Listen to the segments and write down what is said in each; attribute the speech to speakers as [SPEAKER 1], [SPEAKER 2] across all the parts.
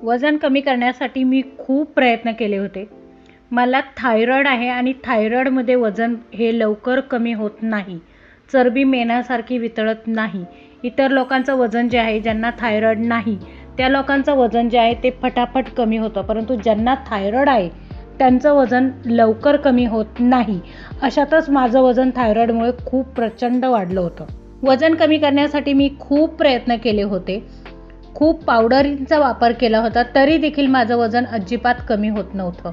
[SPEAKER 1] वजन कमी करण्यासाठी मी खूप प्रयत्न केले होते. मला थायरॉईड आहे आणि थायरॉईडमध्ये वजन हे लवकर कमी होत नाही. चरबी मेणासारखी वितळत नाही. इतर लोकांचं वजन जे आहे, ज्यांना थायरॉईड नाही त्या लोकांचं वजन जे आहे ते फटाफट कमी होतं, परंतु ज्यांना थायरॉईड आहे त्यांचं वजन लवकर कमी होत नाही. अशातच माझं वजन थायरॉईडमुळे खूप प्रचंड वाढलं होतं. वजन कमी करण्यासाठी मी खूप प्रयत्न केले होते. खूप पावडरींचा वापर केला होता, तरी देखील माझं वजन अजिबात कमी होत नव्हतं.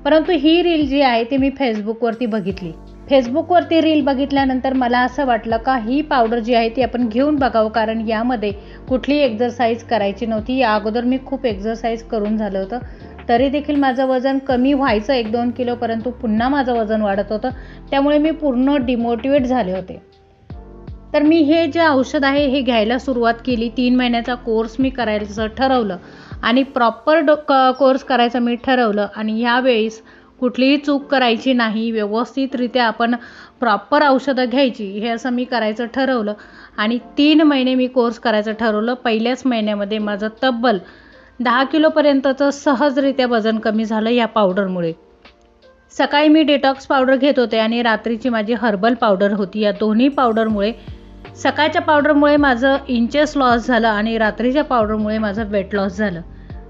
[SPEAKER 1] परंतु ही रील जी आहे ती मी फेसबुकवरती बघितली. फेसबुकवरती रील बघितल्यानंतर मला असं वाटलं का ही पावडर जी आहे ती आपण घेऊन बघावं, कारण यामध्ये कुठली एक्सरसाइज करायची नव्हती. या अगोदर मी खूप एक्सरसाइज करून झालं होतं, तरी देखील माझं वजन कमी व्हायचं 1-2 किलो, परंतु पुन्हा माझं वजन वाढत होतं. त्यामुळे मी पूर्ण डिमोटिवेट झाले होते. तर मी हे जे औषध आहे हे घ्यायला सुरुवात केली. 3 महिन्याचा कोर्स मी करायचं ठरवलं आणि प्रॉपर कोर्स करायचं मी ठरवलं. आणि यावेळेस कुठलीही चूक करायची नाही, व्यवस्थितरित्या आपण प्रॉपर औषधं घ्यायची, हे असं मी करायचं ठरवलं. आणि 3 महिने मी कोर्स करायचं ठरवलं. पहिल्याच महिन्यामध्ये माझं तब्बल 10 किलोपर्यंतचं सहजरित्या वजन कमी झालं या पावडरमुळे. सकाळी मी डिटॉक्स पावडर घेत होते आणि रात्रीची माझी हर्बल पावडर होती. या दोन्ही पावडरमुळे, सकाळच्या पावडरमुळे माझं इंचेस लॉस झालं आणि रात्रीच्या पावडरमुळे माझं वेट लॉस झालं.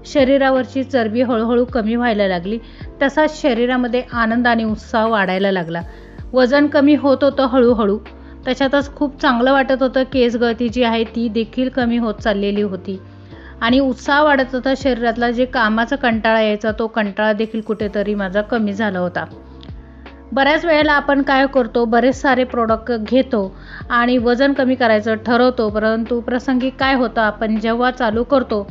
[SPEAKER 1] शरीरावरची चरबी हळूहळू कमी व्हायला लागली, तसाच शरीरामध्ये आनंद आणि उत्साह वाढायला लागला. वजन कमी होत होतं हळूहळू, त्याच्यातच खूप चांगलं वाटत होतं. केस गळती जी आहे ती देखील कमी होत चाललेली होती आणि उत्साह वाढत होता. शरीरातला जे कामाचा कंटाळा यायचा तो कंटाळा देखील कुठेतरी माझा कमी झाला होता. बऱ्याच वेळेला आपण काय करतो, बरेच सारे प्रोडक्ट घेतो आणि वजन कमी करायचं ठरवतो, परंतु प्रसंगी काय होतं, आपण जेव्हा चालू करतो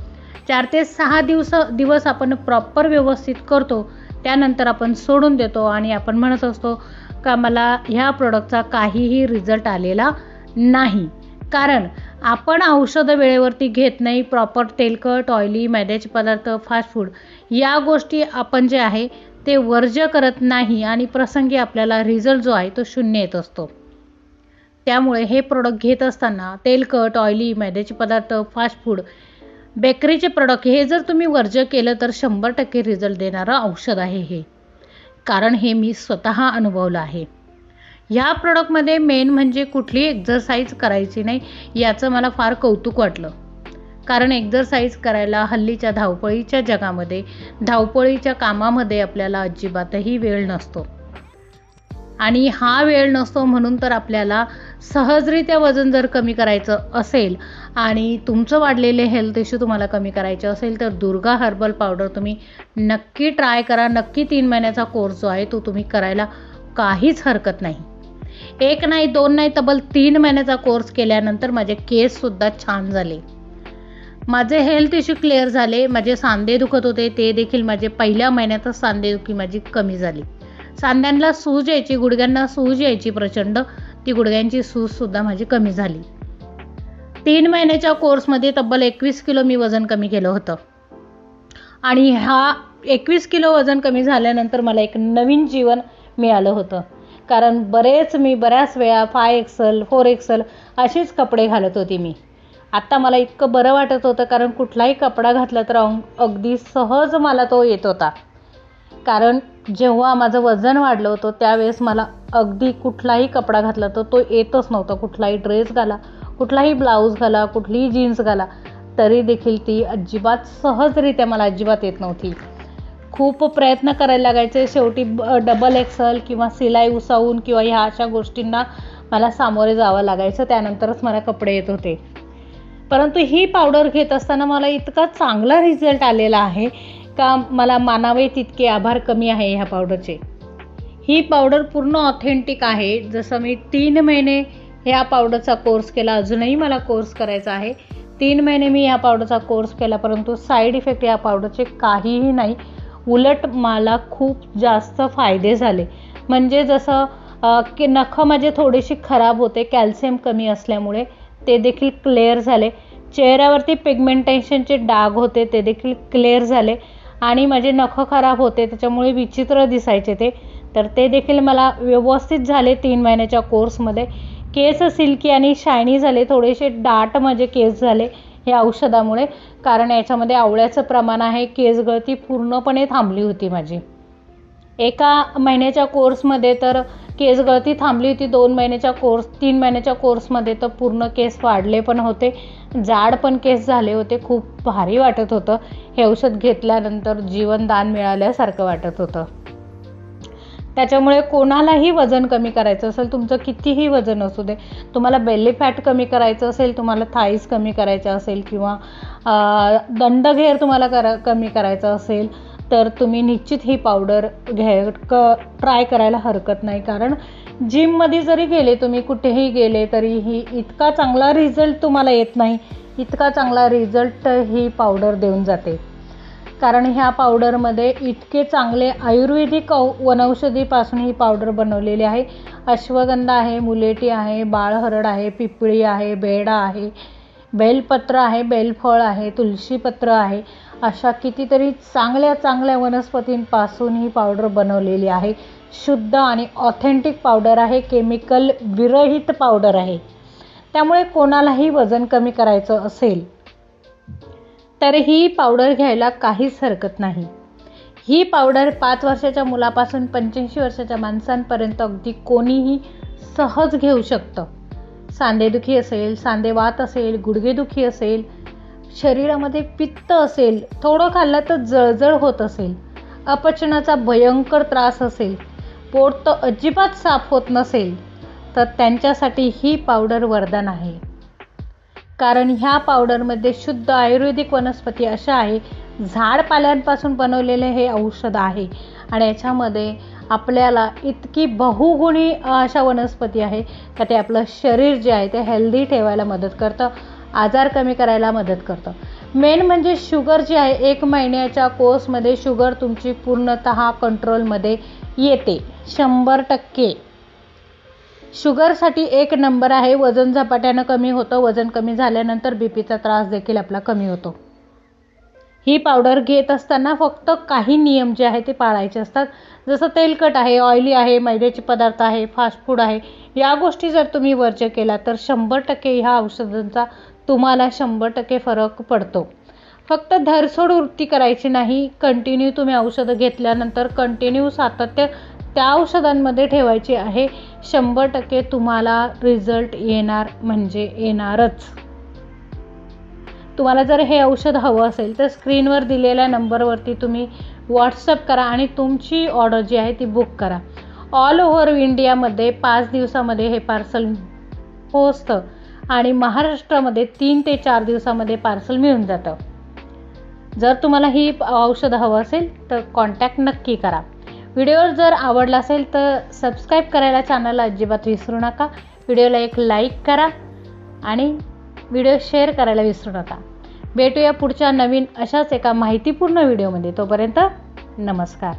[SPEAKER 1] 4 ते 6 दिवस आपण प्रॉपर व्यवस्थित करतो, त्यानंतर आपण सोडून देतो आणि आपण म्हणत असतो का मला ह्या प्रोडक्टचा काहीही रिझल्ट आलेला नाही. कारण आपण औषधं वेळेवरती घेत नाही. प्रॉपर तेलकट, ऑइली, मैद्याचे पदार्थ, फास्ट फूड या गोष्टी आपण जे आहे ते वर्ज्य करत नाही आणि प्रसंगी आपल्याला रिझल्ट जो आहे तो शून्य येत असतो. त्यामुळे हे प्रोडक्ट घेत असताना तेलकट, ऑइली, मैद्याचे पदार्थ, फास्ट फूड, बेकरीचे प्रोडक्ट हे जर तुम्ही वर्ज्य केलं तर 100% रिझल्ट देणारं औषध आहे हे. कारण हे मी स्वतः अनुभवलं आहे. ह्या प्रोडक्टमध्ये मेन म्हणजे कुठली एक्सरसाइज करायची नाही, याचं मला फार कौतुक वाटलं. कारण एक्सरसाइज करायला हल्लीच्या धावपळीच्या जगामध्ये, धावपळीच्या कामामध्ये आपल्याला अजिबातही वेळ नसतो. आणि हा वेळ नसतो म्हणून तर आपल्याला सहजरित्या वजन जर कमी करायचं असेल आणि तुमचं वाढलेले हेल्थ इश्यू तुम्हाला कमी करायचे असेल तर दुर्गा हर्बल पावडर तुम्ही नक्की ट्राय करा. नक्की 3 महिन्याचा कोर्स जो आहे तो तुम्ही करायला काहीच हरकत नाही. 1 नाही, 2 नाही, तब्बल 3 महिन्याचा कोर्स केल्यानंतर माझे केससुद्धा छान झाले. माझे हेल्थ इश्यू क्लिअर झाले. माझे सांधे दुखत होते ते देखील माझे पहिल्या महिन्यातच सांधेदुखी माझी कमी झाली. सांध्यांना सूज यायची, गुडघ्यांना सूज यायची प्रचंड, ती गुडघ्यांची सूजसुद्धा माझी कमी झाली. 3 महिन्याच्या कोर्समध्ये तब्बल 21 किलो मी वजन कमी केलं होतं. आणि हा 21 किलो वजन कमी झाल्यानंतर मला एक नवीन जीवन मिळालं होतं. कारण बऱ्याच वेळा 5XL, 4XL असेच कपडे घालत होते मी. आत्ता मला इतकं बरं वाटत होतं, कारण कुठलाही कपडा घातला तर अगदी सहज मला तो येत होता. कारण जेव्हा माझं वजन वाढलं होतं त्यावेळेस मला अगदी कुठलाही कपडा घातला तर तो येतच नव्हता. कुठलाही ड्रेस घाला, कुठलाही ब्लाऊज घाला, कुठलीही जीन्स घाला, तरी देखील ती अजिबात सहजरित्या मला अजिबात येत नव्हती. खूप प्रयत्न करायला लागायचे. शेवटी डबल XL किंवा सिलाई उसावून किंवा ह्या अशा गोष्टींना मला सामोरे जावं लागायचं, त्यानंतरच मला कपडे येत होते. परंतु ही पावडर घेत असताना मला इतका चांगला रिझल्ट आलेला आहे का मला मानावे तितके आभार कमी आहे ह्या पावडरचे. ही पावडर पूर्ण ऑथेंटिक आहे. जसं मी 3 महिने ह्या पावडरचा कोर्स केला, अजूनही मला कोर्स करायचा आहे. 3 महिने मी ह्या पावडरचा कोर्स केला, परंतु साईड इफेक्ट या पावडरचे काहीही नाही. उलट मला खूप जास्त फायदे झाले. म्हणजे जसं की नखं माझे थोडीशी खराब होते कॅल्शियम कमी असल्यामुळे, ते देखील क्लिअर झाले. चेहऱ्यावरती पिगमेंटेशनचे डाग होते ते देखील क्लिअर झाले. आणि माझे नखं खराब होते त्याच्यामुळे विचित्र दिसायचे तर ते देखील मला व्यवस्थित झाले 3 महिन्याच्या कोर्समध्ये. केस सिल्की आणि शायनी झाले, थोडेसे दाट माझे केस झाले. या औषधामुळे, कारण याच्यामध्ये आवळ्याचं प्रमाण आहे. केस गळती पूर्णपणे थांबली होती माझी. 1 महिन्याच्या कोर्समध्ये तर केस गळती थांबली होती. 2 महिन्याच्या कोर्स 3 महिन्याच्या कोर्समध्ये तर पूर्ण केस वाढले पण होते, जाड पण केस झाले होते. खूप भारी वाटत होतं. हे औषध घेतल्यानंतर जीवनदान मिळाल्यासारखं वाटत होतं. त्याच्यामुळे कोणालाही वजन कमी करायचं असेल, तुमचं कितीही वजन असू दे, तुम्हाला बेली फॅट कमी करायचं असेल, तुम्हाला थाईज कमी करायचं असेल किंवा दंडघेर तुम्हाला कमी करायचं असेल, तर तुम्ही निश्चित ही पावडर ट्राय करायला हरकत नाही. कारण जिममध्ये जरी गेले, तुम्ही कुठेही गेले तरीही इतका चांगला रिझल्ट तुम्हाला येत नाही, इतका चांगला रिझल्ट ही पावडर देऊन जाते. कारण ह्या पावडरमध्ये इतके चांगले आयुर्वेदिक वनौषधीपासून ही पावडर बनवलेली आहे. अश्वगंधा आहे, मुलेटी आहे, बाळहरड आहे, पिपळी आहे, बेडा आहे, बेलपत्र आहे, बेलफळ आहे, तुळशीपत्र आहे. अशा कितीतरी चांगल्या चांगल्या वनस्पतींपासून ही पावडर बनवलेली आहे. शुद्ध आणि ऑथेंटिक पावडर आहे, केमिकल विरहित पावडर आहे. त्यामुळे कोणालाही वजन कमी करायचं असेल तर ही पावडर घ्यायला काहीच हरकत नाही. ही पावडर 5 वर्षाच्या मुलापासून 85 वर्षाच्या माणसांपर्यंत अगदी कोणीही सहज घेऊ शकतं. सांधेदुखी असेल, सांधेवात असेल, गुडघेदुखी असेल, शरीरामध्ये पित्त असेल, थोडं खाल्लं तर जळजळ होत असेल, अपचनाचा भयंकर त्रास असेल, पोट तर अजिबात साफ होत नसेल, तर त्यांच्यासाठी ही पावडर वरदान आहे. कारण ह्या पावडरमध्ये शुद्ध आयुर्वेदिक वनस्पती अशा आहे, झाडपाल्यांपासून बनवलेले हे औषध आहे. आणि याच्यामध्ये आपल्याला इतकी बहुगुणी अशा वनस्पती आहे का ते आपलं शरीर जे आहे ते हेल्दी ठेवायला मदत करतं, आजार कमी करायला मदत करतं. मेन म्हणजे शुगर जी आहे, 1 महिन्याच्या कोर्समध्ये शुगर तुमची पूर्णतः कंट्रोलमध्ये येते. 100% शुगरसाठी 1 नंबर आहे. वजन झपाट्यानं कमी होतं. वजन कमी झाल्यानंतर बीपीचा त्रास देखील आपला कमी होतो. ही पावडर घेत असताना फक्त काही नियम जे आहे ते पाळायचे असतात. जसं तेलकट आहे, ऑइली आहे, मैद्याचे पदार्थ आहे, फास्ट फूड आहे, या गोष्टी जर तुम्ही वर्ज्य केला तर 100% ह्या औषधांचा तुम्हाला 100% फरक पडतो. फक्त धरसोड वृत्ती करायची नाही. कंटिन्यू तुम्ही औषधं घेतल्यानंतर कंटिन्यू सातत्य त्या औषधांमध्ये ठेवायचे आहे. 100% तुम्हाला रिझल्ट येणार म्हणजे येणारच. तुम्हाला जर हे औषध हवं असेल तर स्क्रीनवर दिलेल्या नंबरवरती तुम्ही व्हॉट्सअप करा आणि तुमची ऑर्डर जी आहे ती बुक करा. ऑल ओव्हर इंडियामध्ये 5 दिवसामध्ये हे पार्सल पोहोचतं आणि महाराष्ट्रामध्ये 3 ते 4 दिवसामध्ये पार्सल मिळून जातं. जर तुम्हाला ही औषधं हवं असेल तर कॉन्टॅक्ट नक्की करा. व्हिडिओ जर आवडला असेल तर सबस्क्राईब करायला चॅनलला अजिबात विसरू नका. व्हिडिओला एक लाईक करा आणि व्हिडिओ शेअर करायला विसरू नका. भेटूया पुढच्या नवीन अशाच एका माहितीपूर्ण व्हिडिओमध्ये. तोपर्यंत नमस्कार.